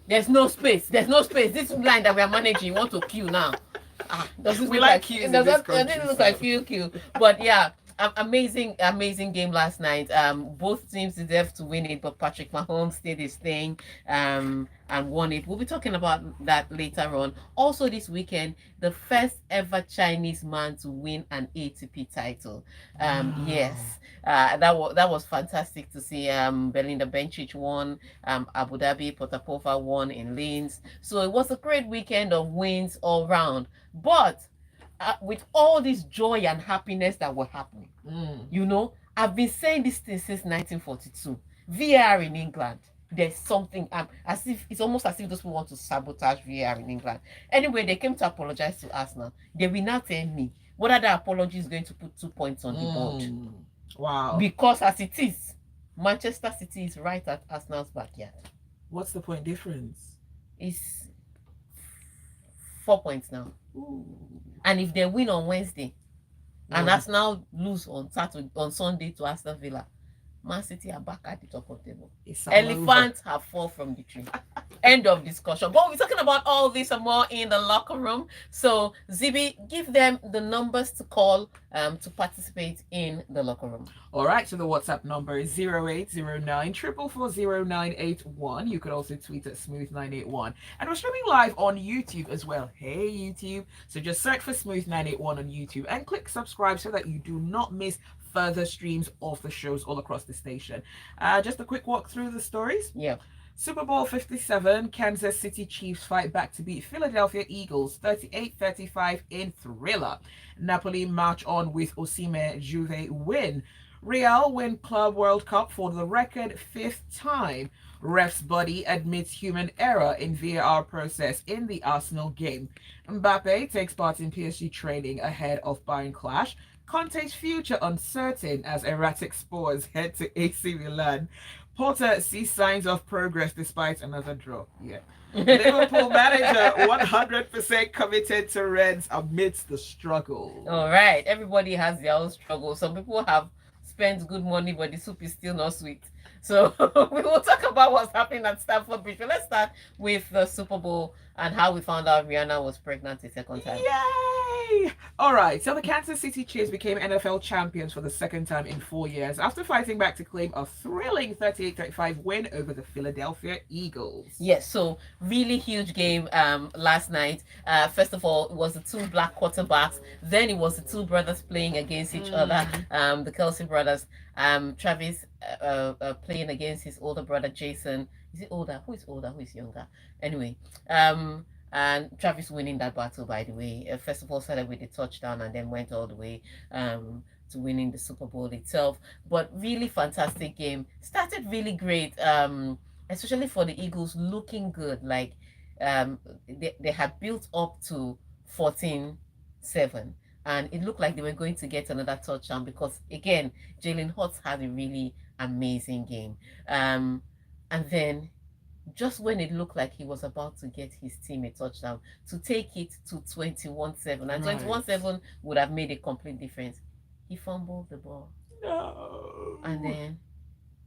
There's no space. There's no space. This line that we are managing, you want to queue now. Does this We look like like it queues in this doesn't country, look like so. few queue? But yeah, amazing game last night. Both teams deserve to win it, but Patrick Mahomes did his thing, and won it. We'll be talking about that later on. Also this weekend, the first ever Chinese man to win an ATP title. Wow. Yes, that was fantastic to see. Belinda Bencic won. Abu Dhabi Potapova won in Linz. So it was a great weekend of wins all round. But with all this joy and happiness that were happening, I've been saying this thing since 1942. VAR in England. There's something as if it's almost as if those people want to sabotage VAR in England. Anyway, they came to apologize to Arsenal. They will now tell me whether that apology is going to put 2 points on the board. Wow. Because as it is, Manchester City is right at Arsenal's backyard. What's the point difference? It's 4 points now. Ooh. And if they win on Wednesday, and Yeah. Arsenal lose on Sunday to Aston Villa, Man City are back at the top of the table. It's Elephants have fall from the tree. End of discussion. But we're talking about all this and more in the locker room. So Zibby, give them the numbers to call to participate in the locker room. All right, so the WhatsApp number is 0809 4440981. You could also tweet at Smooth981. And we're streaming live on YouTube as well. Hey, YouTube. So just search for Smooth981 on YouTube and click subscribe so that you do not miss further streams of the shows all across the station. Just a quick walk through the stories. Yeah. Super Bowl 57, Kansas City Chiefs fight back to beat Philadelphia Eagles 38-35 in thriller. Napoli march on with Osimhen Juve win. Real win Club World Cup for the record 5th time. Ref's body admits human error in VAR process in the Arsenal game. Mbappe takes part in PSG training ahead of Bayern clash. Conte's future uncertain as erratic Spurs head to AC Milan. Porter sees signs of progress despite another draw. Yeah. Liverpool manager 100% committed to Reds amidst the struggle. All right. Everybody has their own struggle. Some people have spent good money, but the soup is still not sweet. So we will talk about what's happening at Stamford Bridge. But let's start with the Super Bowl and how we found out Rihanna was pregnant a second time. Yay! All right, so the Kansas City Chiefs became NFL champions for the second time in 4 years after fighting back to claim a thrilling 38-35 win over the Philadelphia Eagles. Yes, so really huge game last night. First of all, it was the two black quarterbacks. Then it was the two brothers playing against each other, the Kelsey brothers. Travis playing against his older brother Jason. Is he older? Who is older? Who is younger? Anyway, and Travis winning that battle, by the way. First of all, started with a touchdown and then went all the way to winning the Super Bowl itself. But really fantastic game. Started really great, especially for the Eagles, looking good. Like they had built up to 14-7. And it looked like they were going to get another touchdown because, again, Jalen Hurts had a really amazing game. And then just when it looked like he was about to get his team a touchdown to take it to 21-7, and 21-7 would have made a complete difference, he fumbled the ball. No. And then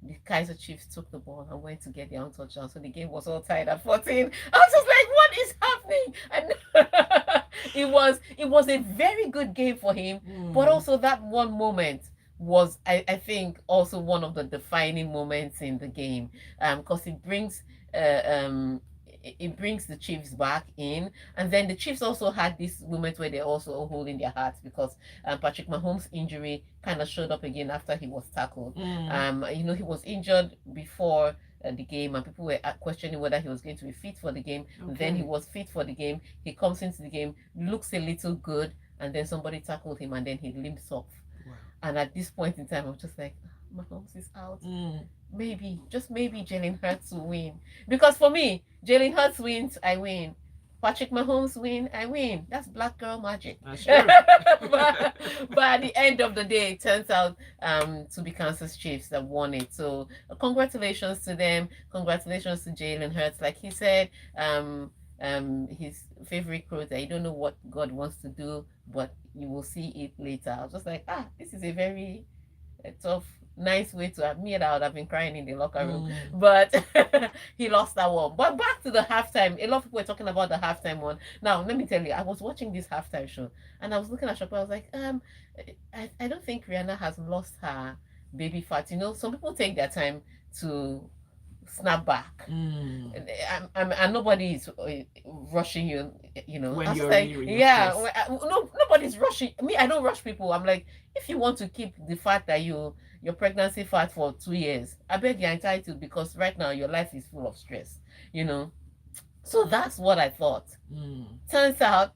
the Kaiser Chiefs took the ball and went to get their own touchdown. So the game was all tied at 14. I was just like, what is happening? And it was a very good game for him. But also that one moment was, I think, also one of the defining moments in the game. Because it brings the Chiefs back in, and then the Chiefs also had this moment where they're also holding their hearts because Patrick Mahomes' injury kind of showed up again after he was tackled. He was injured before the game, and people were questioning whether he was going to be fit for the game. Okay. Then he was fit for the game. He comes into the game, looks a little good, and then somebody tackled him, and then he limps off. Wow. And at this point in time, I'm just like, Mahomes is out. Maybe, just maybe, Jalen Hurts will win. Because for me, Jalen Hurts wins, I win. Patrick Mahomes win, I win. That's black girl magic. That's true. but at the end of the day, it turns out to be Kansas Chiefs that won it. So congratulations to them. Congratulations to Jalen Hurts. Like he said, his favorite quote, I don't know what God wants to do, but you will see it later. I was just like, this is a very tough nice way to admit I would have been crying in the locker room. Mm. But he lost that one. But back to the halftime. A lot of people were talking about the halftime one. Now, let me tell you, I was watching this halftime show and I was looking at Shopper. I was like, I don't think Rihanna has lost her baby fat. You know, some people take their time to snap back. Mm. And nobody is rushing you, you know. When I was you're like, really yeah, stressed. no, nobody's rushing me. I don't rush people. I'm like, if you want to keep the fact that your pregnancy fat for 2 years, I beg you're entitled, because right now your life is full of stress, you know. So that's what I thought. Mm. Turns out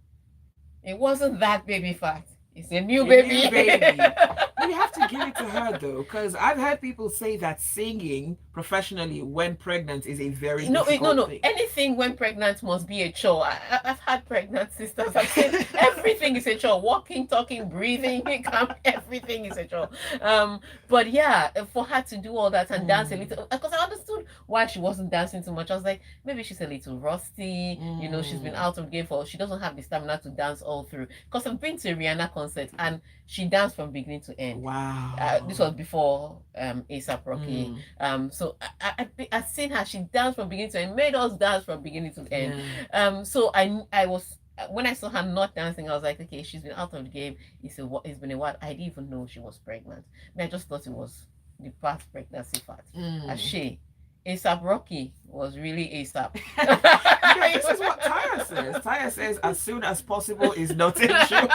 it wasn't that baby fat. It's a new A baby. new baby. But you have to give it to her though, because I've heard people say that singing professionally when pregnant is a very No, difficult no. thing. Anything when pregnant must be a chore. I've had pregnant sisters. I've said everything is a chore. Walking, talking, breathing, everything is a chore. But yeah, for her to do all that and dance a Mm. little, because I understood why she wasn't dancing too much. I was like, maybe she's a little rusty. You know, she's been Mm. out of game for. She doesn't have the stamina to dance all through. Because I've been to a Rihanna concert and she danced from beginning to end. This was Wow. before ASAP Rocky. Mm. So I've seen her. She danced from beginning to end, made us dance from beginning to end. Yeah. So I was, when I saw her not dancing, I was like, okay, she's been out of the game. It's been a while. I didn't even know she was pregnant. I mean, I just thought it was the past pregnancy fat. Mm. She, ASAP Rocky was really ASAP. This is what Tyre says. Tyre says as soon as possible is not a joke.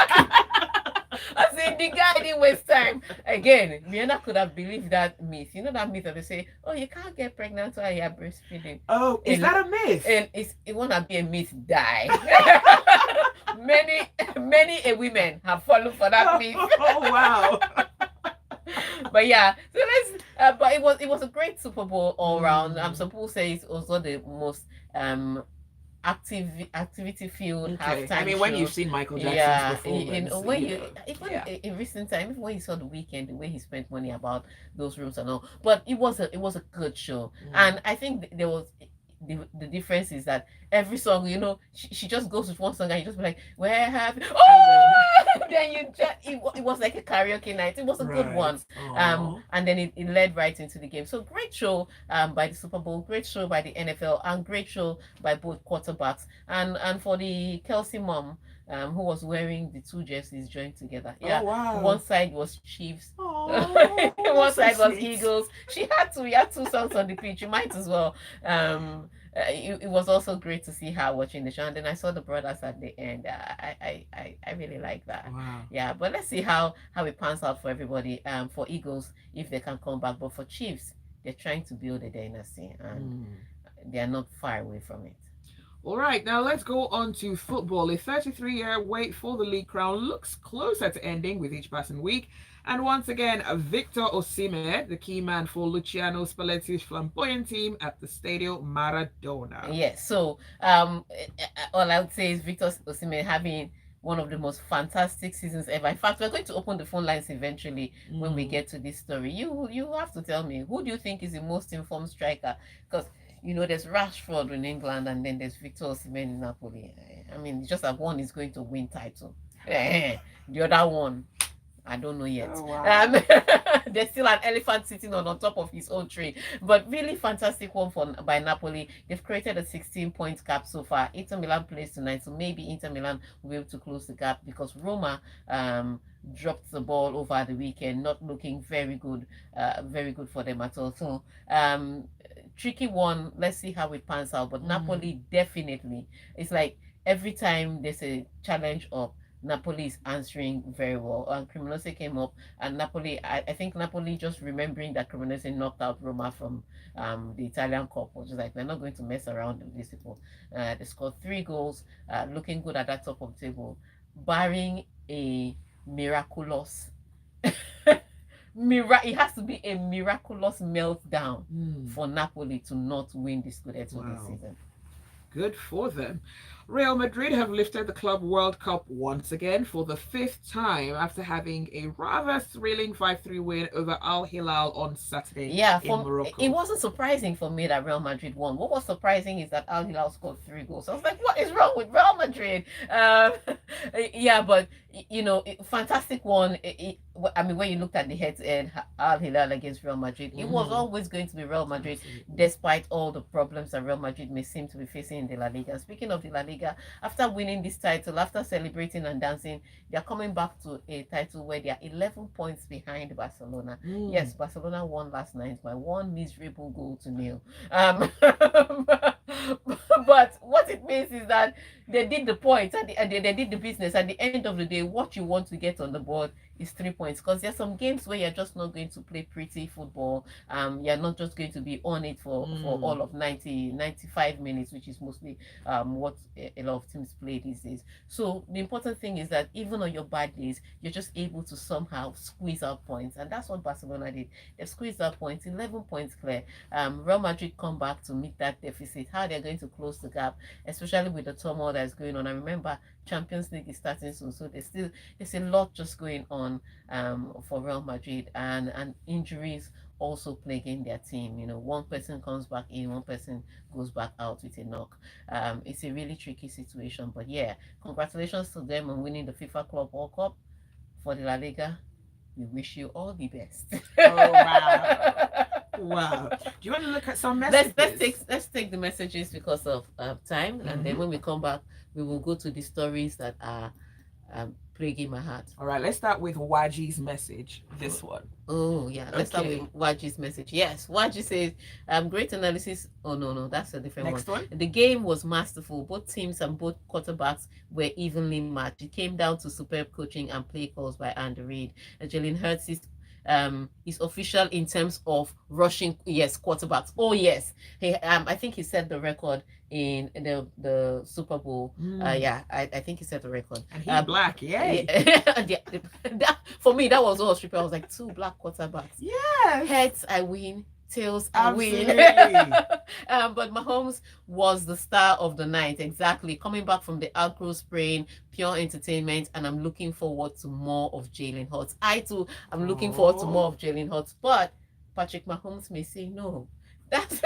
I said the guy didn't waste time. Again, Rihanna could have believed that myth. You know that myth that they say, oh, you can't get pregnant while you're breastfeeding. Oh, is that a myth? And it wanna be a myth, die. many a women have fallen for that myth. Oh wow. But yeah, so let's. But it was a great Super Bowl all round. Some people say it's also the most activity filled Okay. halftime I mean, when show. you've seen Michael Jackson's Yeah, performance, when you you know, even yeah. in recent time, even when you saw the weekend, the way he spent money about those rooms and all, but it was a good show, and I think there was. The difference is that every song, you know, she just goes with one song and you just be like, where have you? Oh, then you just it was like a karaoke night. It was a good one. Aw. And then it led right into the game. So great show by the Super Bowl, great show by the NFL, and great show by both quarterbacks. And for the Kelsey mom, who was wearing the two jerseys joined together. Yeah. Oh wow. One side was Chiefs. Oh, One side so was sweet. Eagles. We had two songs on the pitch. You might as well. It was also great to see her watching the show, and then I saw the brothers at the end. I really like that. Wow. Yeah, but let's see how it pans out for everybody. For Eagles, if they can come back, but for Chiefs, they're trying to build a dynasty, and they are not far away from it. All right, now let's go on to football. A 33-year wait for the league crown looks closer to ending with each passing week. And once again, Victor Osimhen, the key man for Luciano Spalletti's flamboyant team at the Stadio Maradona. Yes, so all I would say is Victor Osimhen having one of the most fantastic seasons ever. In fact, we're going to open the phone lines eventually when we get to this story. You have to tell me, who do you think is the most informed striker? Because you know, there's Rashford in England, and then there's Victor Osimhen in Napoli. I mean, just like one is going to win title. The other one, I don't know yet. Oh, wow. There's still an elephant sitting on top of his own tree. But really fantastic one by Napoli. They've created a 16-point gap so far. Inter Milan plays tonight, so maybe Inter Milan will be able to close the gap, because Roma dropped the ball over the weekend, not looking very good for them at all. So tricky one. Let's see how it pans out. But Napoli definitely, it's like every time there's a challenge up, Napoli is answering very well. And Cremonese came up, and Napoli, I think Napoli just remembering that Cremonese knocked out Roma from the Italian Cup, was just like, we're not going to mess around with these people. They scored 3 goals, looking good at that top of the table, barring a miraculous it has to be a miraculous meltdown for Napoli to not win the Scudetto this season. Good for them. Real Madrid have lifted the Club World Cup once again for the 5th time after having a rather thrilling 5-3 win over Al Hilal on Saturday in Morocco. It wasn't surprising for me that Real Madrid won. What was surprising is that Al Hilal scored 3 goals. I was like, what is wrong with Real Madrid? Yeah, but, you know, fantastic one. I mean, when you looked at the head-to-head Al Hilal against Real Madrid, it was always going to be Real Madrid, despite all the problems that Real Madrid may seem to be facing in the La Liga. Speaking of the La Liga, after winning this title, after celebrating and dancing, they are coming back to a title where they are 11 points behind Barcelona. Yes, Barcelona won last night by one miserable goal to nil. But what it means is that they did the points and they did the business. At the end of the day, what you want to get on the board is 3 points, because there's some games where you're just not going to play pretty football. You're not just going to be on it for all of 95 minutes, which is mostly what a lot of teams play these days. So the important thing is that even on your bad days, you're just able to somehow squeeze out points, and that's what Barcelona did. They squeezed out points, 11 points clear. Real Madrid come back to meet that deficit. How they're going to close the gap, especially with the turmoil that's going on. I remember Champions League is starting soon, so there's a lot just going on for Real Madrid, and injuries also plaguing their team. One person comes back in, one person goes back out with a knock. It's a really tricky situation, but yeah, congratulations to them on winning the FIFA Club World Cup. For the La Liga, we wish you all the best. Oh wow. Wow. Do you want to look at some messages? Let's take the messages because of time, and then when we come back, we will go to the stories that are plaguing my heart. All right, let's start with Waji's message. This one. Oh yeah, let's start with Waji's message. Yes, Waji says, great analysis. Oh no, that's a different Next one. The game was masterful. Both teams and both quarterbacks were evenly matched. It came down to superb coaching and play calls by Andy Reid. Jalen Hurts is official in terms of rushing. Yes, quarterbacks. Oh yes, I think he set the record in the Super Bowl. Yeah, I think he set the record. And he's black, yay. For me, that was all trippy. I was like, 2 black quarterbacks. Yes. Heads, I win. Tails, I win. But Mahomes was the star of the night, exactly. Coming back from the ankle sprain, pure entertainment, and I'm looking forward to more of Jalen Hurts. I too am looking forward to more of Jalen Hurts, but Patrick Mahomes may say no. That's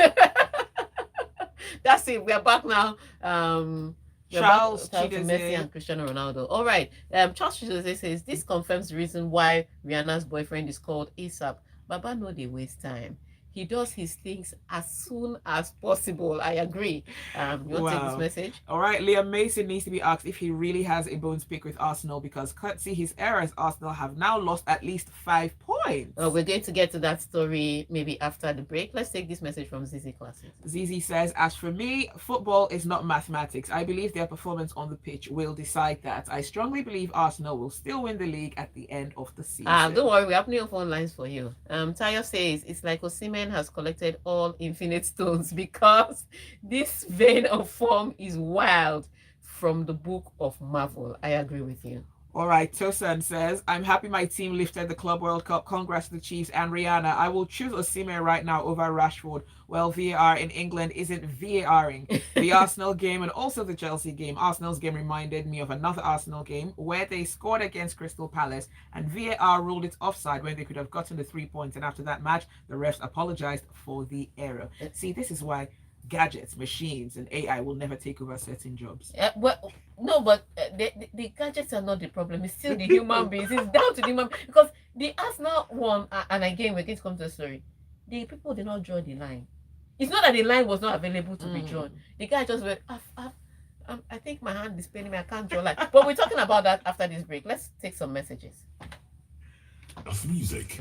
that's it. We're back now. Charles Messi and Cristiano Ronaldo. All right. Charles Chidozie says this confirms the reason why Rihanna's boyfriend is called ASAP. Baba no dey waste time. He does his things as soon as possible. I agree. You want to take this message? All right. Liam Mason needs to be asked if he really has a bone to pick with Arsenal, because courtesy his errors, Arsenal have now lost at least 5 points. We're going to get to that story maybe after the break. Let's take this message from Zizi Classic. Zizi says, as for me, football is not mathematics. I believe their performance on the pitch will decide that. I strongly believe Arsenal will still win the league at the end of the season. Don't worry, we have new phone lines for you. Tayo says, it's like Osimhen has collected all infinite stones, because this vein of form is wild from the book of Marvel. I agree with you. All right, Tosan says, I'm happy my team lifted the Club World Cup. Congrats to the Chiefs and Rihanna. I will choose Osimhen right now over Rashford. Well, VAR in England isn't VARing. The Arsenal game and also the Chelsea game. Arsenal's game reminded me of another Arsenal game where they scored against Crystal Palace and VAR ruled it offside when they could have gotten the 3 points. And after that match, the refs apologized for the error. See, this is why gadgets, machines, and AI will never take over certain jobs. No, but the gadgets are not the problem. It's still the human beings. It's down to the human, because the Arsenal one, and again, we're going to come to the story. The people did not draw the line. It's not that the line was not available to be drawn. The guy just went, I think my hand is paining me. I can't draw line. But we're talking about that after this break. Let's take some messages. Of music,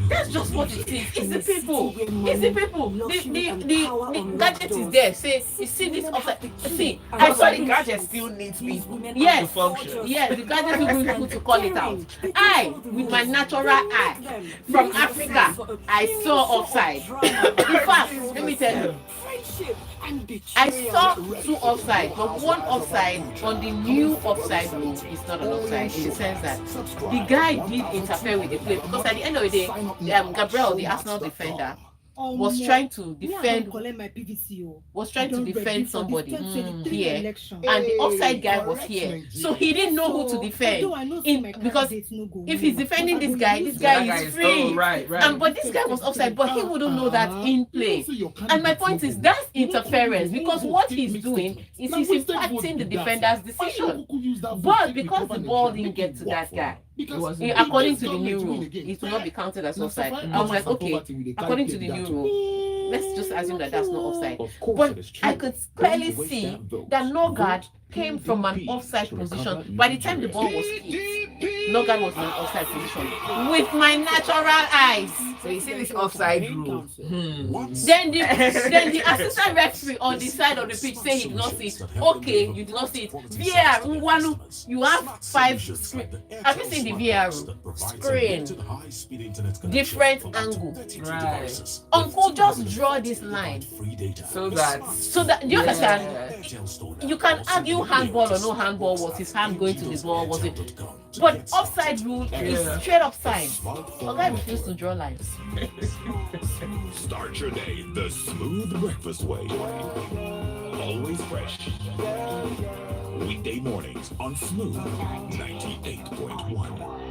that's just what it is. It's the people. It's the people. The gadget is there. Say, you see this offside. See, I saw the gadget still needs me to function. Yes, the gadget will be able to call it out. I, with my natural eye from Africa, I saw offside. In fact, let me tell you, I saw 2 offside, but 1 offside on the new offside rule is not an offside, in the sense that the guy did interfere with the play, because at the end of the day, Gabriel, the Arsenal defender, was trying to defend somebody here, and the offside guy was here, so he didn't know who to defend because if he's defending this guy is free, but this guy was offside, but he wouldn't know that in play. And my point is, that's interference, because what he's doing is he's impacting the defender's decision, but because the ball didn't get to that guy, It wasn't. According to the new rule, it will not be counted as offside. I was like, okay, according to the new rule, let's just assume that that's not offside. But I could clearly see that Nogard came from an offside position. By the time the ball was hit, Nogard was in an offside position with my natural eyes. So you see this offside rule. Then the assistant referee on the side of the pitch say he did not see it. Okay, you did not see it. VAR, Nwanu, you have 5 screen. Have you seen the VAR screen? Different angle. Right. Uncle, just draw this line. So that Do you understand? You can argue handball or no handball. Was his hand going to the ball? Was it? But offside rule is straight up sign. Okay, refuse to draw lines. Start your day the smooth breakfast way. Always fresh. Weekday mornings on Smooth 98.1.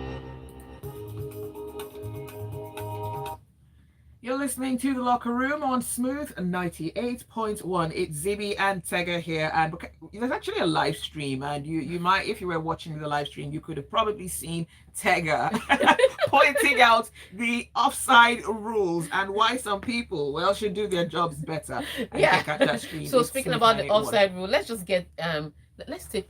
You're listening to The Locker Room on Smooth 98.1. It's Zibby and Tega here, and there's actually a live stream, and you might, if you were watching the live stream, you could have probably seen Tega pointing out the offside rules and why some people, well, should do their jobs better. Yeah. So speaking about the offside rule, let's just get let's take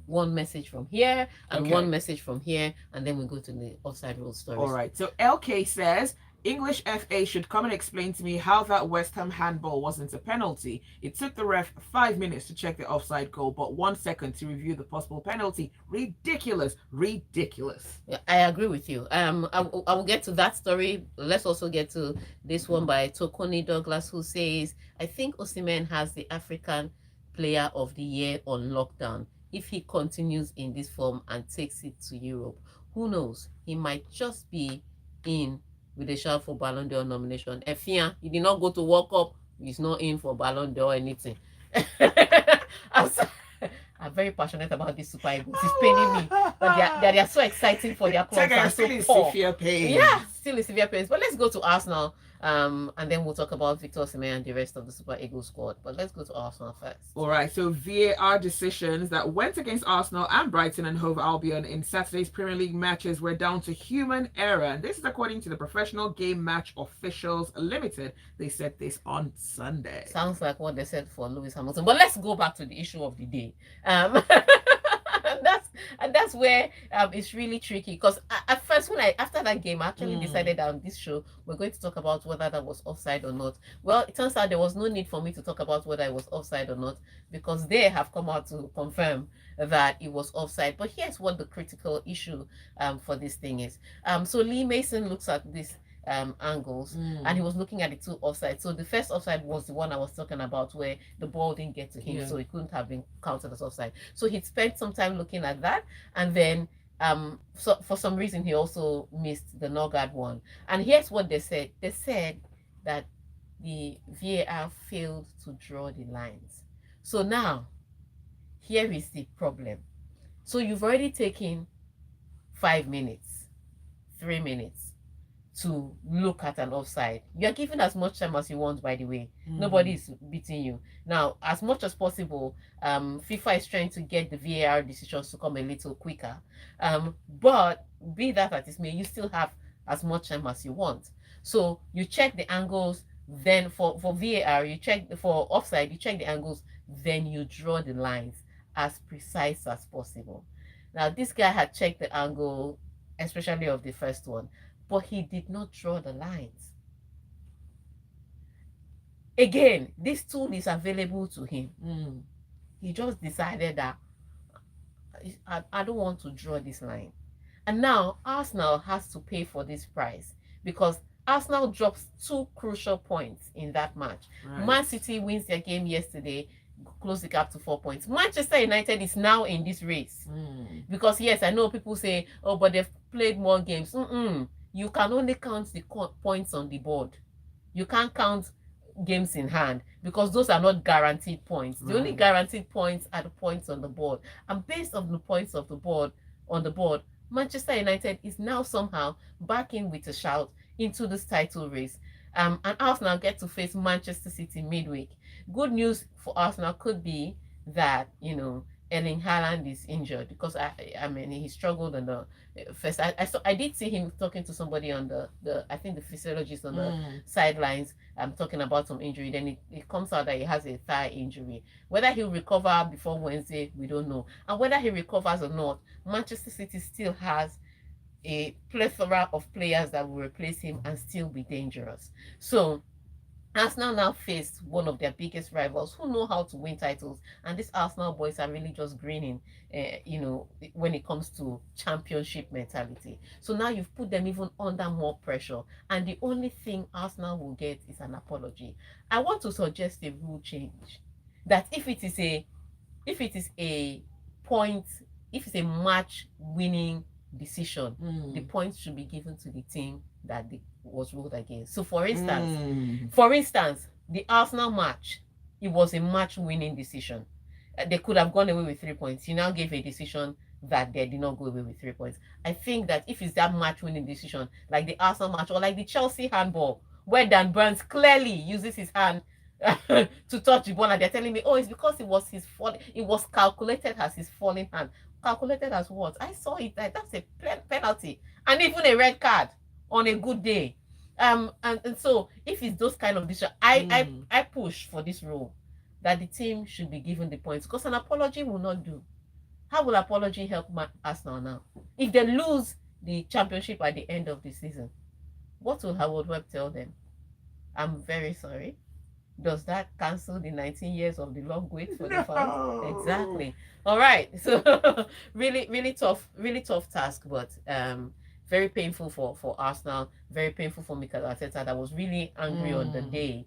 one message from here and one message from here, and then we go to the offside rule stories. All right. So LK says, English FA should come and explain to me how that West Ham handball wasn't a penalty. It took the ref 5 minutes to check the offside goal, but 1 second to review the possible penalty. Ridiculous. Yeah, I agree with you. I will get to that story. Let's also get to this one by Tokoni Douglas, who says, I think Osimhen has the African Player of the Year on lockdown. If he continues in this form and takes it to Europe, who knows? He might just be in with a shout for Ballon d'Or nomination. Efia, he did not go to World Cup. He's not in for Ballon d'Or or anything. I'm very passionate about this Super Eagles. It's paining me. But they are so exciting for their clubs and so poor. Yeah, still in severe pain. But let's go to Arsenal. And then we'll talk about Victor Osimhen and the rest of the Super Eagles squad. But let's go to Arsenal first. All right, so VAR decisions that went against Arsenal and Brighton and Hove Albion in Saturday's Premier League matches were down to human error. And this is according to the Professional Game Match Officials Limited. They said this on Sunday. Sounds like what they said for Lewis Hamilton. But let's go back to the issue of the day. And that's where it's really tricky, because at first after that game I actually decided on this show we're going to talk about whether that was offside or not. Well, it turns out there was no need for me to talk about whether it was offside or not, because they have come out to confirm that it was offside. But here's what the critical issue for this thing is. So Lee Mason looks at this angles and he was looking at the 2 offside. So the first offside was the one I was talking about, where the ball didn't get to him, so it couldn't have been counted as offside. So he spent some time looking at that, and then so for some reason he also missed the Nogard one. And here's what they said that the VAR failed to draw the lines. So now here is the problem. So you've already taken 5 minutes, 3 minutes to look at an offside. You're given as much time as you want, by the way. Nobody is beating you. Now, as much as possible, FIFA is trying to get the VAR decisions to come a little quicker. But be that as it may, you still have as much time as you want. So you check the angles, then for VAR, you check for offside, you check the angles, then you draw the lines as precise as possible. Now, this guy had checked the angle, especially of the first one, but he did not draw the lines. Again, this tool is available to him. He just decided that I don't want to draw this line. And now Arsenal has to pay for this price, because Arsenal drops 2 crucial points in that match. Right. Man City wins their game yesterday, close the gap to 4 points. Manchester United is now in this race. Because yes, I know people say, oh, but they've played more games. You can only count the points on the board. You can't count games in hand, because those are not guaranteed points. The only guaranteed points are the points on the board. And based on the points of the board on the board, Manchester United is now somehow back in with a shout into this title race. And Arsenal get to face Manchester City midweek. Good news for Arsenal could be that, Erling Haaland is injured, because I mean he struggled on the first. I did see him talking to somebody on the I think the physiologist on the sidelines. Talking about some injury. Then it comes out that he has a thigh injury. Whether he'll recover before Wednesday, we don't know. And whether he recovers or not, Manchester City still has a plethora of players that will replace him and still be dangerous. So Arsenal now faced one of their biggest rivals who know how to win titles, and these Arsenal boys are really just grinning, when it comes to championship mentality. So now you've put them even under more pressure, and the only thing Arsenal will get is an apology. I want to suggest a rule change that if it is a point, if it's a match winning decision, the points should be given to the team that was ruled against. So for instance, the Arsenal match, it was a match winning decision. They could have gone away with 3 points. You now gave a decision that they did not go away with 3 points. I think that if it's that match winning decision, like the Arsenal match or like the Chelsea handball, where Dan Burns clearly uses his hand to touch the ball, and they're telling me, oh, it's because it was his fall, it was calculated as his falling hand. Calculated as what? I saw it like that's a penalty and even a red card on a good day. And so if it's those kind of decisions, I push for this rule that the team should be given the points, because an apology will not do. How will apology help Arsenal now? If they lose the championship at the end of the season, what will Howard Webb tell them? I'm very sorry. Does that cancel the 19 years of the long wait for the fans? Exactly. All right. So really tough task, but very painful for Arsenal, very painful for Mikel Arteta, that was really angry on the day,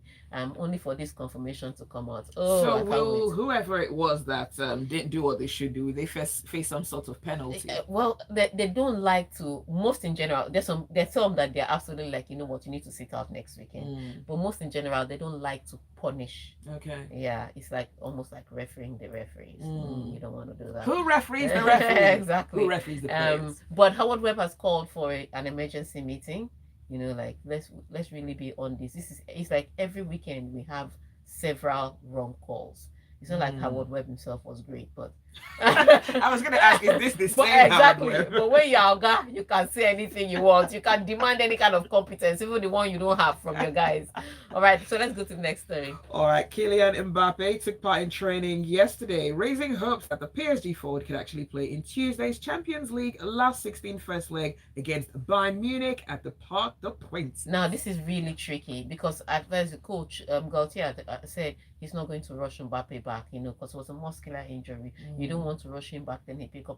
only for this confirmation to come out. Oh, so will whoever it was that didn't do what they should do, they face some sort of penalty? Well, they don't like to, most in general, there's some that they're absolutely like, you know what, you need to sit out next weekend. But most in general, they don't like to punish. Okay. Yeah, it's like almost like refereeing the referees. You don't want to do that. Who referees the referees? Exactly. Who referees the players? But Howard Webb has called for an emergency meeting. You know, like let's really be on this. It's like every weekend we have several wrong calls. It's not like Howard Webb himself was great, but I was going to ask, is this the same? Exactly. But when you're Alga, you can say anything you want. You can demand any kind of competence, even the one you don't have from your guys. All right, so let's go to the next story. All right, Kylian Mbappe took part in training yesterday, raising hopes that the PSG forward could actually play in Tuesday's Champions League last 16 first leg against Bayern Munich at the Parc des Princes. Now, this is really tricky because at first the coach, Gaultier, said he's not going to rush Mbappe back, because it was a muscular injury. You don't want to rush him back, then he picks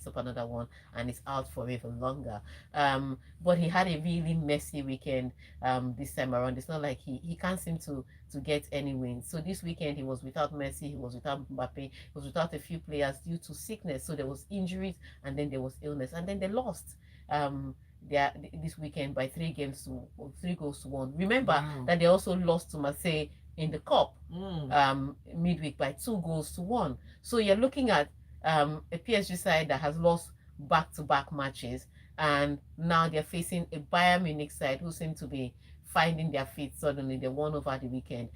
up another one and is out for even longer. But he had a really messy weekend this time around. It's not like he can't seem to get any wins. So this weekend he was without Messi, he was without Mbappe, he was without a few players due to sickness. So there was injuries and then there was illness, and then they lost this weekend by 3 goals to 1. Remember that they also lost to Marseille in the cup midweek by 2 goals to 1. So you're looking at a PSG side that has lost back-to-back matches, and now they're facing a Bayern Munich side who seem to be finding their feet suddenly. They won over the weekend.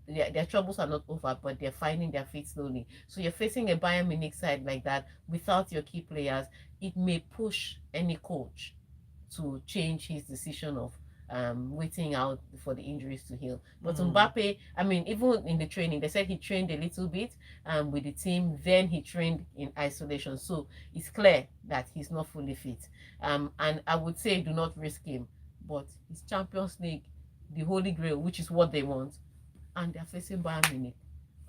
Their troubles are not over, but they're finding their feet slowly. So you're facing a Bayern Munich side like that without your key players. It may push any coach to change his decision of waiting out for the injuries to heal. But Mbappe, I mean, even in the training, they said he trained a little bit with the team, then he trained in isolation. So it's clear that he's not fully fit. And I would say do not risk him. But it's Champions League, the Holy Grail, which is what they want. And they're facing Bayern Munich.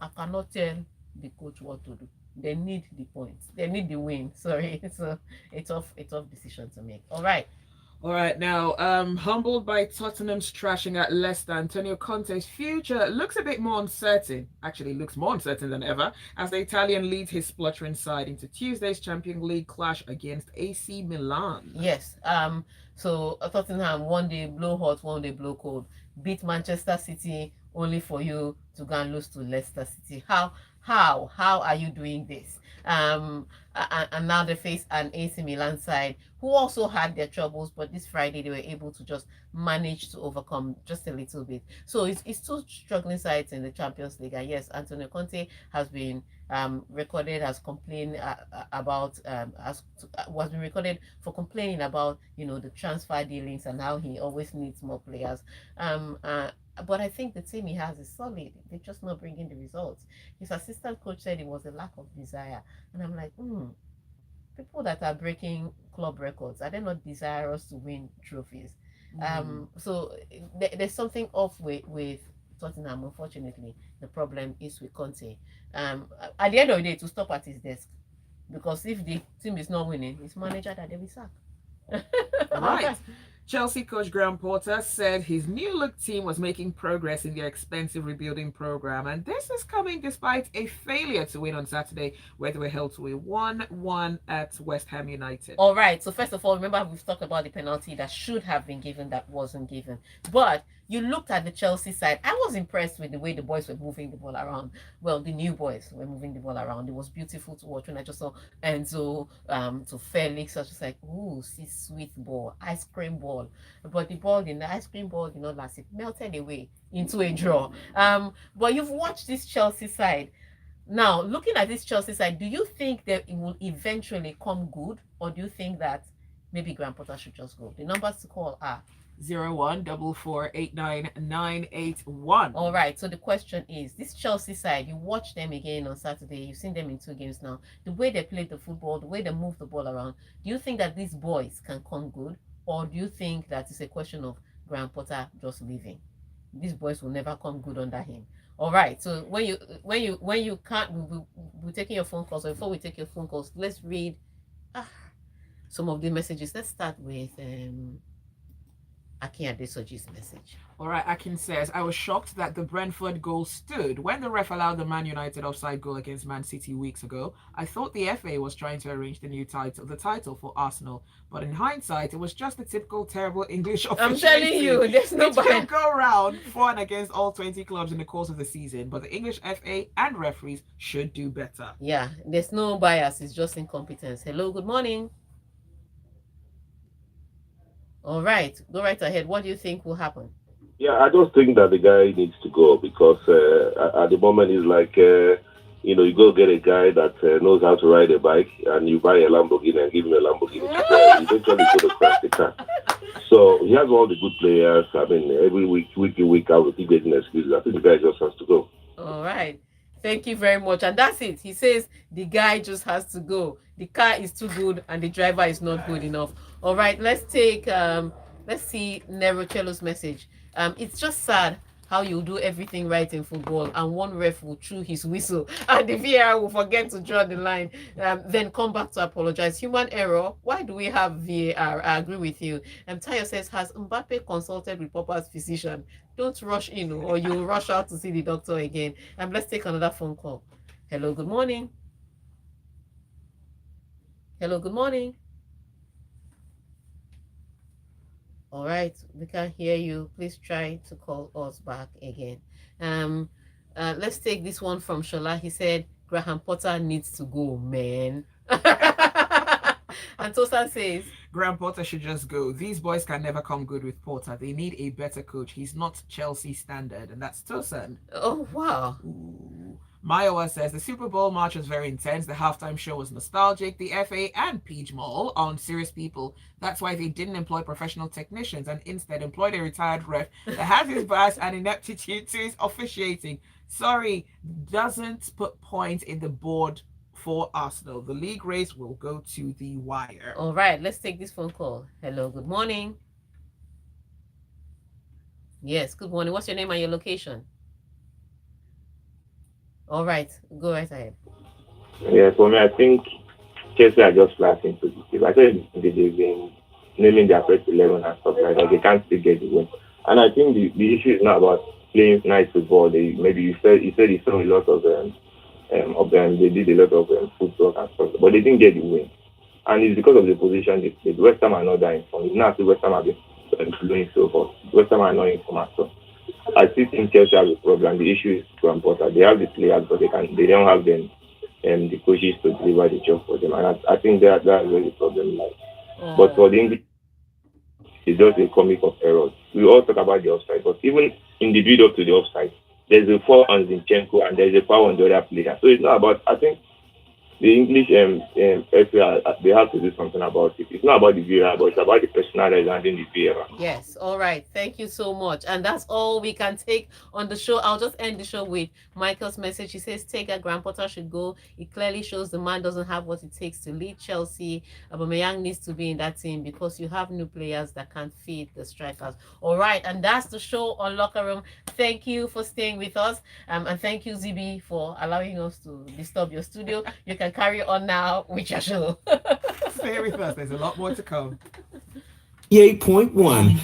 I cannot tell the coach what to do. They need the points. They need the win. Sorry. It's a tough decision to make. All right. All right, now, humbled by Tottenham's trashing at Leicester, Antonio Conte's future looks a bit more uncertain. Actually, looks more uncertain than ever, as the Italian leads his spluttering side into Tuesday's Champions League clash against AC Milan. Yes. So Tottenham, one day blow hot, one day blow cold, beat Manchester City only for you to go and lose to Leicester City. How are you doing this? And now they face an AC Milan side who also had their troubles, but this Friday they were able to just manage to overcome just a little bit. So it's two struggling sides in the Champions League. And yes, Antonio Conte has been recorded as complained about was been recorded for complaining about the transfer dealings and how he always needs more players. But I think the team he has is solid. They're just not bringing the results. His assistant coach said it was a lack of desire, and I'm like, people that are breaking club records, are they not desirous to win trophies? So there's something off with Tottenham. Unfortunately, the problem is with Conte. At the end of the day, to stop at his desk, because if the team is not winning, it's manager that they will sack. Right. Chelsea coach Graham Potter said his new look team was making progress in their expensive rebuilding program, and this is coming despite a failure to win on Saturday, where they were held to a 1-1 at West Ham United. All right. So first of all, remember we've talked about the penalty that should have been given that wasn't given. But you looked at the Chelsea side. I was impressed with the way the boys were moving the ball around. Well, the new boys were moving the ball around. It was beautiful to watch when I just saw Enzo to Felix. I was just like, ooh, see, sweet ball, ice cream ball. But the ball, the ice cream ball did not last. It melted away into a draw. But you've watched this Chelsea side. Now, looking at this Chelsea side, do you think that it will eventually come good, or do you think that maybe Graham Potter should just go? The numbers to call are 0144899981. All right. So the question is, this Chelsea side, you watched them again on Saturday. You've seen them in 2 games now. The way they played the football, the way they move the ball around. Do you think that these boys can come good, or do you think that it's a question of Graham Potter just leaving? These boys will never come good under him. All right. So when you can't, we're taking your phone calls. So before we take your phone calls, let's read some of the messages. Let's start with Akin Adesoji's message. All right, Akin says, I was shocked that the Brentford goal stood when the ref allowed the Man United offside goal against Man City weeks ago. I thought the FA was trying to arrange the title for Arsenal, but in hindsight, it was just a typical terrible English officiating. I'm telling you, there's no can go around for and against all 20 clubs in the course of the season, but the English FA and referees should do better. Yeah, there's no bias, it's just incompetence. Hello, good morning. All right, go right ahead. What do you think will happen? Yeah, I just think that the guy needs to go because at the moment he's like, you go get a guy that knows how to ride a bike and you buy a Lamborghini and give him a Lamborghini. Eventually going to crash the car. So he has all the good players. I mean, every week in, week out, he getting excuses. I think the guy just has to go. All right. Thank you very much. And that's it. He says the guy just has to go. The car is too good and the driver is not good enough. All right, let's see Nerocello's message. It's just sad how you do everything right in football and one ref will chew his whistle and the VAR will forget to draw the line, then come back to apologize. Human error. Why do we have VAR? I agree with you. Tayo says, has Mbappe consulted with Papa's physician? Don't rush in or you'll rush out to see the doctor again. Let's take another phone call. Hello, good morning. Hello, good morning. All right, we can't hear you. Please try to call us back again. Let's take this one from Shola. He said, Graham Potter needs to go, man. And Tosan says, Graham Potter should just go. These boys can never come good with Potter. They need a better coach. He's not Chelsea standard. And that's Tosan. Oh, wow. Ooh. Mayowa says the Super Bowl match was very intense. The halftime show was nostalgic. The FA and Peach Mall on serious people. That's why they didn't employ professional technicians and instead employed a retired ref that has his bias and ineptitude to his officiating. Sorry, doesn't put points in the board for Arsenal. The league race will go to the wire. All right, let's take this phone call. Hello, good morning. Yes, good morning. What's your name and your location? All right, go right ahead. Yeah, for me, I think Chelsea are just flashing positive. I think they've been naming their first 11 and stuff like that. They can't still get the win. And I think the issue is not about playing nice football. Maybe you said he saw a lot of them. They did a lot of football and stuff, but they didn't get the win. And it's because of the position they played. West Ham are not that informed. It's not the West Ham have been doing so, but West Ham are not informed at all. I still think Chelsea has a problem. The issue is Graham Potter. They have the players, but they don't have them the coaches to deliver the job for them. And I think that's where the problem lies. But Oh. for the English, it's just a comic of errors. We all talk about the offside, but even in the build up to the offside, there's a foul on Zinchenko and there's a foul on the other player. So it's not about. I think the English FA, they have to do something about it. It's not about the VAR, but it's about the personnel that's handling the VAR. Yes, all right. Thank you so much. And that's all we can take on the show. I'll just end the show with Michael's message. He says, Tega, Graham Potter should go. It clearly shows the man doesn't have what it takes to lead Chelsea. Aubameyang needs to be in that team because you have new players that can feed the strikers. All right, and that's the show on Locker Room. Thank you for staying with us. And thank you, Zibby, for allowing us to disturb your studio. You can carry on now with your show. Stay with us. There's a lot more to come. 8.1.